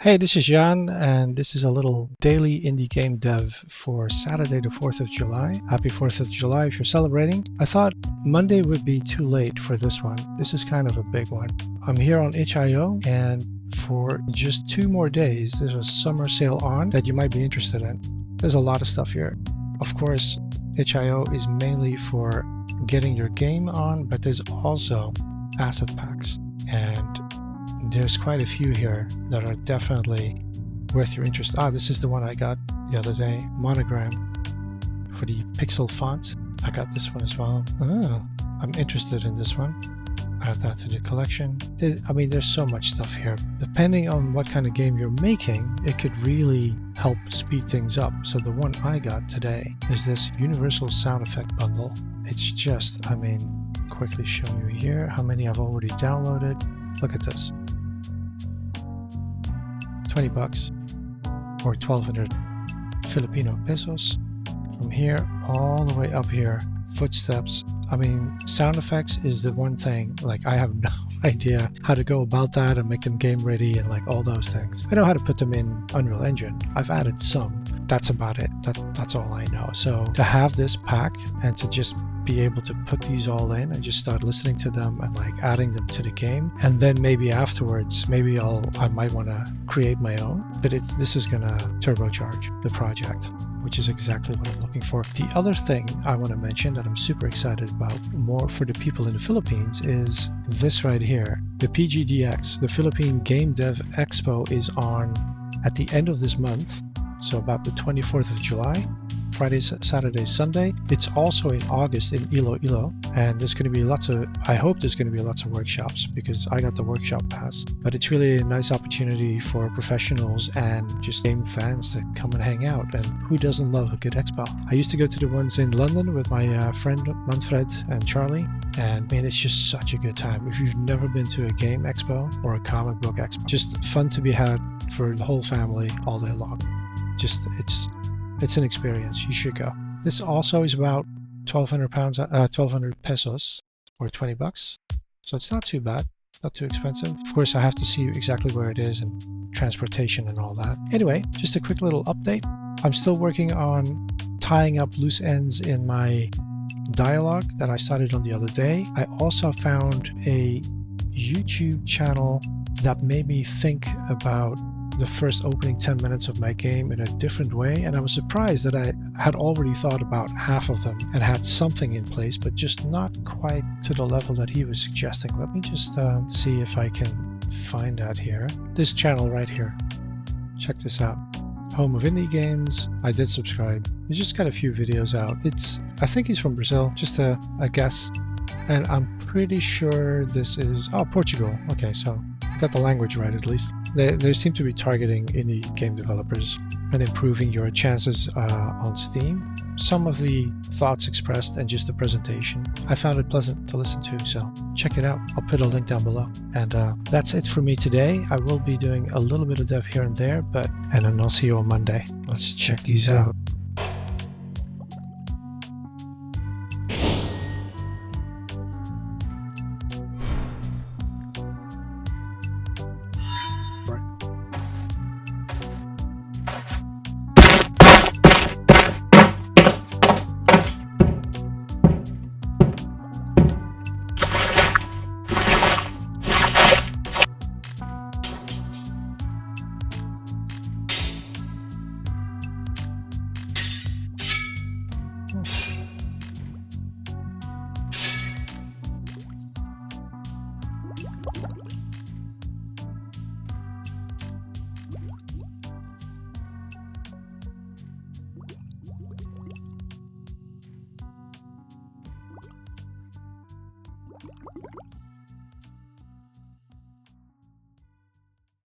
Hey, this is Jan, and this is a little daily indie game dev for Saturday, the 4th of July. Happy 4th of July if you're celebrating. I thought Monday would be too late for this one. This is kind of a big one. I'm here on itch.io, and for just 2 more days, there's a summer sale on that you might be interested in. There's a lot of stuff here. Of course, itch.io is mainly for getting your game on, but there's also asset packs. And there's quite a few here that are definitely worth your interest. This is the one I got the other day, Monogram, for the pixel font. I got this one as well. I'm interested in this one. Add that to the collection. There's so much stuff here. Depending on what kind of game you're making, it could really help speed things up. So the one I got today is this universal sound effect bundle. It's just, quickly showing you here how many I've already downloaded. Look at this. 20 bucks or 1,200 Filipino pesos. From here all the way up here, footsteps. Sound effects is the one thing, I have no idea how to go about that and make them game ready and all those things. I know how to put them in Unreal Engine. I've added some. That's about it. That's all I know. So to have this pack and to just be able to put these all in and just start listening to them and adding them to the game, and then maybe afterwards, I might want to create my own, but this is gonna turbocharge the project, which is exactly what I'm looking for. The other thing I want to mention that I'm super excited about, more for the people in the Philippines, is this right here. The PGDX, the Philippine Game Dev Expo, is on at the end of this month, so about the 24th of July. Friday, Saturday, Sunday. It's also in August in Iloilo, and there's going to be I hope there's going to be lots of workshops because I got the workshop pass. But it's really a nice opportunity for professionals and just game fans to come and hang out. And who doesn't love a good expo? I used to go to the ones in London with my friend Manfred and Charlie, and it's just such a good time. If you've never been to a game expo or a comic book expo, just fun to be had for the whole family all day long. It's an experience. You should go. This also is about 1,200 pesos or 20 bucks. So it's not too bad, not too expensive. Of course, I have to see exactly where it is and transportation and all that. Anyway, just a quick little update. I'm still working on tying up loose ends in my dialogue that I started on the other day. I also found a YouTube channel that made me think about the first opening 10 minutes of my game in a different way, and I was surprised that I had already thought about half of them and had something in place, but just not quite to the level that he was suggesting. Let me just see if I can find that here. This channel right here. Check this out. Home of Indie Games. I did subscribe. He's just got a few videos out. I think he's from Brazil, just a guess. And I'm pretty sure this is Portugal. Okay, so got the language right at least. They seem to be targeting indie game developers and improving your chances on Steam. Some of the thoughts expressed and just the presentation, I found it pleasant to listen to, so check it out. I'll put a link down below. And that's it for me today. I will be doing a little bit of dev here and there, and then I'll see you on Monday. Let's check these out.